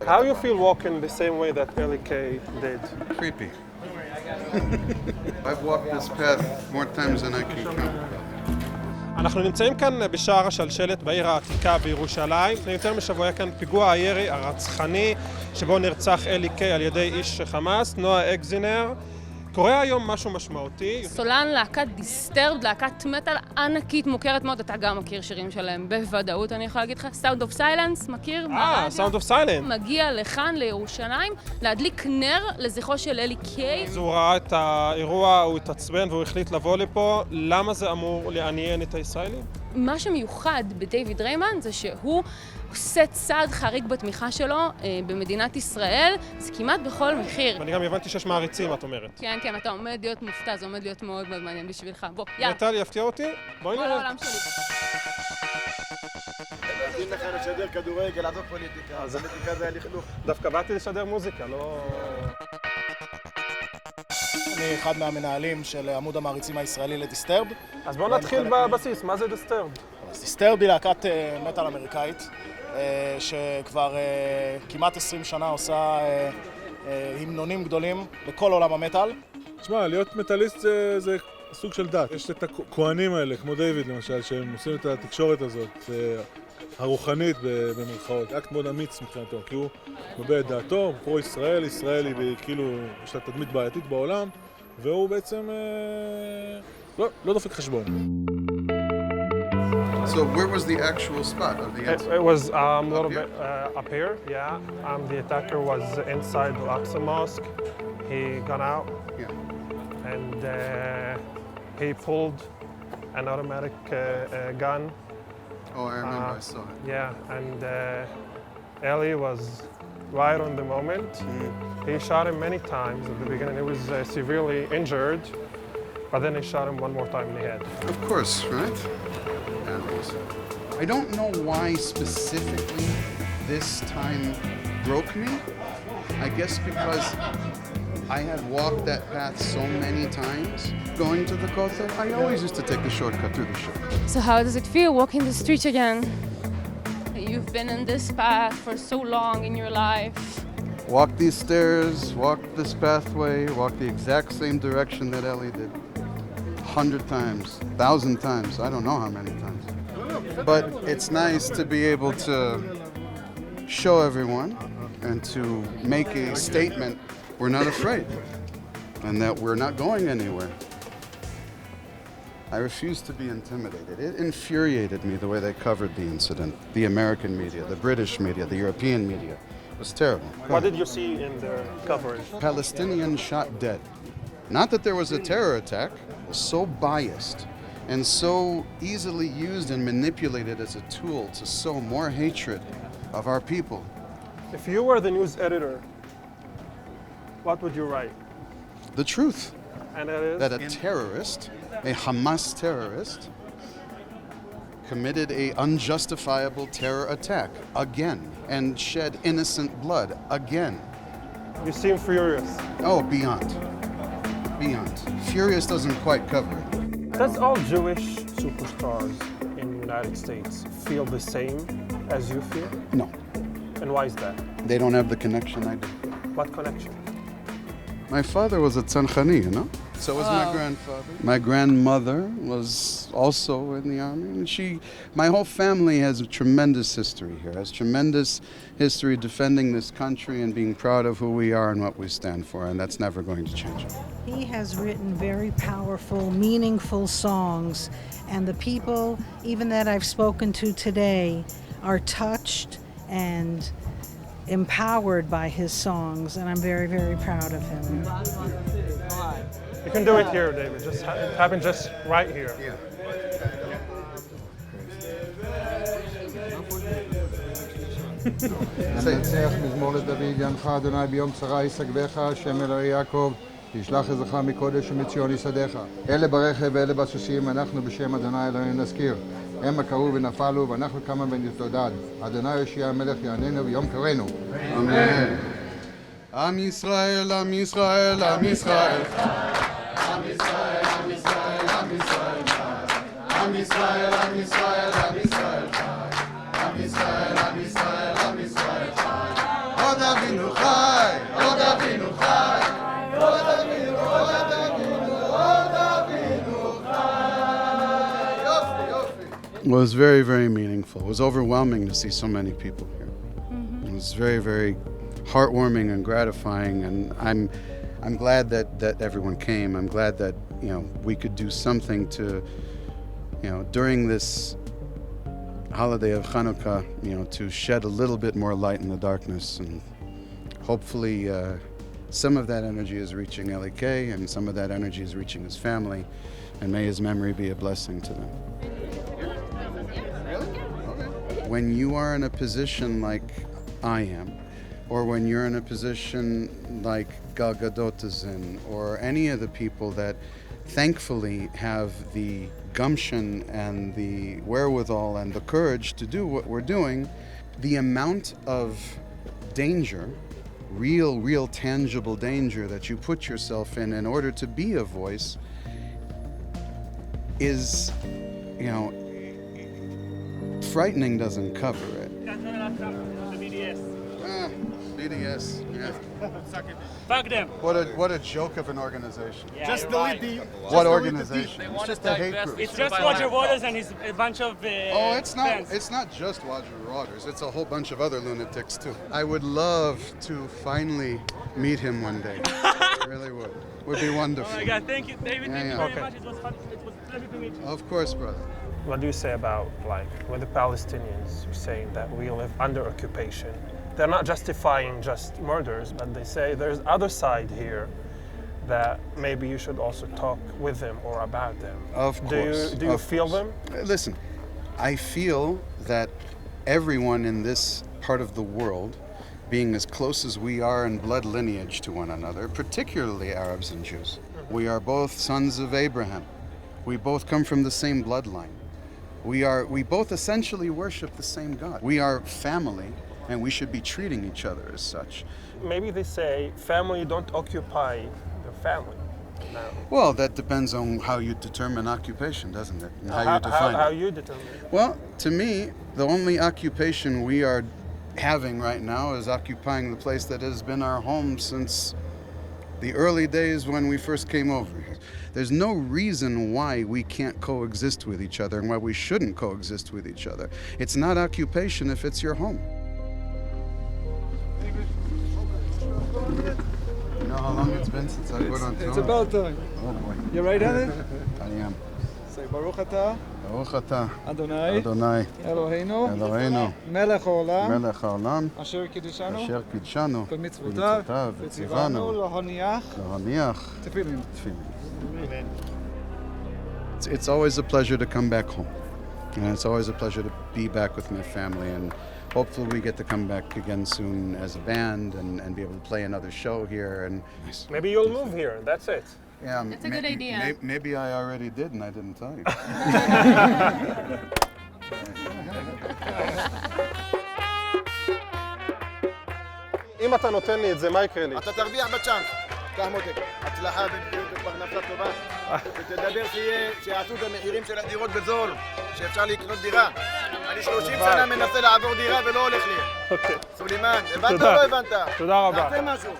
How you feel walking the same way that LK did? Creepy. I've walked this path more times than I can count. אנחנו נמצאים כאן בשער השלשלת בעיר העתיקה בירושלים. לפני יותר משבוע היה כאן פיגוע הירי הרצחני שבו נרצח LK על ידי איש חמאס, נועה אקזינר. קורה היום משהו משמעותי. סולן, להקת דיסטרבד, להקת מטאל ענקית, מוכרת מאוד. אתה גם מכיר שירים שלהם בוודאות, אני יכולה להגיד לך. סאונד אוף סיילנס, מכיר? סאונד אוף סיילנס. מגיע לכאן, לירושלים, להדליק נר לזכרו של LK. אז הוא ראה את האירוע, הוא התעצבן והוא החליט לבוא לפה. למה זה אמור לעניין את הישראלים? מה שמיוחד בדייויד דריימן זה שהוא עושה צעד חריג בתמיכה שלו במדינת ישראל, זה כמעט בכל מחיר. ואני גם הבנתי שיש מעריצים, את אומרת. כן, כן, אתה עומד להיות מופתע, זה עומד להיות מאוד מאוד מעניין בשבילך. בוא, יאללה. נטלי, יפתיע אותי? בואי נראה. בוא לעולם שלי. נותנים לך לשדר כדורגל, עזוב פוליטיקה. פוליטיקה זה הלכלוך. דווקא באתי לשדר מוזיקה, לא... אני אחד מהמנהלים של עמוד המעריצים הישראלי לדיסטרבד. אז בואו נתחיל בבסיס, מה זה דיסטרבד? דיסטרבד היא להקת מטאל אמריקאית, שכבר כמעט 20 שנה עושה המנונים גדולים בכל עולם המטאל. תשמע, להיות מטאליסט זה סוג של דת. יש את הכהנים האלה, כמו דייויד למשל, שהם עושים את התקשורת הזאת, הרוחנית במרכאות. אקט מאוד אמיץ מבחינתו, כי הוא מביע את דעתו, הוא פרו-ישראל, ישראל היא כאילו, יש לה תדמית בעייתית בעולם, והוא בעצם לא דופק חשבון. So where was the actual spot of the incident? It was a little bit up here, yeah. The attacker was inside the Al-Aqsa Mosque. He got out and he pulled an automatic gun. Oh, I remember, I saw it. Yeah, and Eli was right on the moment. He shot him many times at the beginning. He was severely injured, but then he shot him one more time in the head. Of course, right? I don't know why specifically this time broke me. I guess because I had walked that path so many times going to the Kotel. I always used to take the shortcut through the shul. So how does it feel walking the streets again? You've been in this path for so long in your life. Walk these stairs, walk this pathway, walk the exact same direction that Ellie did. 100 times, 1,000 times, I don't know how many times. But it's nice to be able to show everyone and to make a statement we're not afraid and that we're not going anywhere. I refuse to be intimidated. It infuriated me the way they covered the incident. The American media, the British media, the European media. It was terrible. What did you see in their coverage? Palestinian shot dead. Not that there was a terror attack, so biased and so easily used and manipulated as a tool to sow more hatred of our people. If you were the news editor, what would you write? The truth. And that is? That a terrorist, a Hamas terrorist, committed an unjustifiable terror attack again and shed innocent blood again. You seem furious. Oh, beyond. Beyond. Furious doesn't quite cover it. Does all Jewish superstars in the United States feel the same as you feel? No. And why is that? They don't have the connection I do. What connection? My father was a tzanchani, you know? So was my grandfather. My grandmother was also in the army. And my whole family has a tremendous history here, has tremendous history defending this country and being proud of who we are and what we stand for, and that's never going to change. He has written very powerful, meaningful songs, and the people, even that I've spoken to today, are touched and empowered by his songs, and I'm very, very proud of him. You can do it here, David. It happened just right here. Yeah. נצח מזמור לדוד, יענך אדוני ביום צרה ישגבך, השם אלוהי יעקב, ישלח עזרך מקודש ומציון יסעדך. אלה ברכב ואלה בסוסים, אנחנו בשם אדוני אלוהינו נזכיר. המה קראו ונפלו, ואנחנו קמה ונתעודד. אדוני יושיע המלך יעננו ביום קראנו. אמן. עם ישראל, עם ישראל, עם ישראל. עם ישראל, עם ישראל, עם ישראל. עם ישראל, עם ישראל, עם ישראל. עם ישראל, עם ישראל, עם ישראל. עוד Well, it was very, very meaningful. It was overwhelming to see so many people here. It was very, very heartwarming and gratifying, and I'm glad that everyone came. I'm glad that, you know, we could do something to, you know, during this holiday of Hanukkah, you know, to shed a little bit more light in the darkness, and hopefully some of that energy is reaching LK, and some of that energy is reaching his family, and may his memory be a blessing to them. When you are in a position like I am, or when you're in a position like Gal Gadot is in, or any of the people that thankfully have the gumption and the wherewithal and the courage to do what we're doing, the amount of danger, real tangible danger that you put yourself in order to be a voice is, you know, frightening doesn't cover it. BDS, yeah. Fuck them. What a joke of an organization. Yeah, Just delete the... What organization? It's just a hate group. It's just Roger Waters and a bunch of Oh, fans. it's not just Roger Waters. It's a whole bunch of other lunatics too. I would love to finally meet him one day. I really would. Would be wonderful. Oh my God, thank you, David. Thank you very Okay. much. It was fun. It was a pleasure to meet you. Of course, brother. What do you say about, like, when the Palestinians are saying that we live under occupation? They're not justifying just murders, but they say there's other side here that maybe you should also talk with them or about them. Of course. Do you feel them? Listen, I feel that everyone in this part of the world, being as close as we are in blood lineage to one another, particularly Arabs and Jews, we are both sons of Abraham. We both come from the same bloodline. We both essentially worship the same God. We are family, and we should be treating each other as such. Maybe they say family don't occupy the family. No. Well, that depends on how you determine occupation, doesn't it? And how you define How it. you determine it? Well, to me, the only occupation we are having right now is occupying the place that has been our home since the early days when we first came over here. There's no reason why we can't coexist with each other and why we shouldn't coexist with each other. It's not occupation if it's your home. You know how long it's been since I put on It's about time. Oh boy. You ready, Danny? I am. Say Baruch Atah, Baruch atah, Adonai, Adonai, Eloheinu, Eloheinu, Melech Haolam, מלך העולם, אשר קידשנו, אשר קידשנו, במצוותיו, וציוונו, וציוונו להניח להניח תפילין. תפילין. It's always a pleasure to come back home. And it's always a pleasure to be back with my family, and hopefully we get to come back again soon as a band and be able to play another show here. And Maybe you'll move here, that's it. yeah, That's a good idea. Maybe I already did and I didn't tell you. אם אתה נותן לי את זה, מה יקרה לי? אתה תרוויח בצ'אנס. קח מותק. הצלחה בבריאות ופרנסה טובה. ותדבר שיעשו את המחירים של הדירות בזול. שאפשר לקנות דירה. אני 30 שנה מנסה לעבור דירה ולא הולך לי. אוקיי. סולימן, הבנת או לא הבנת? תודה רבה. תעשה משהו.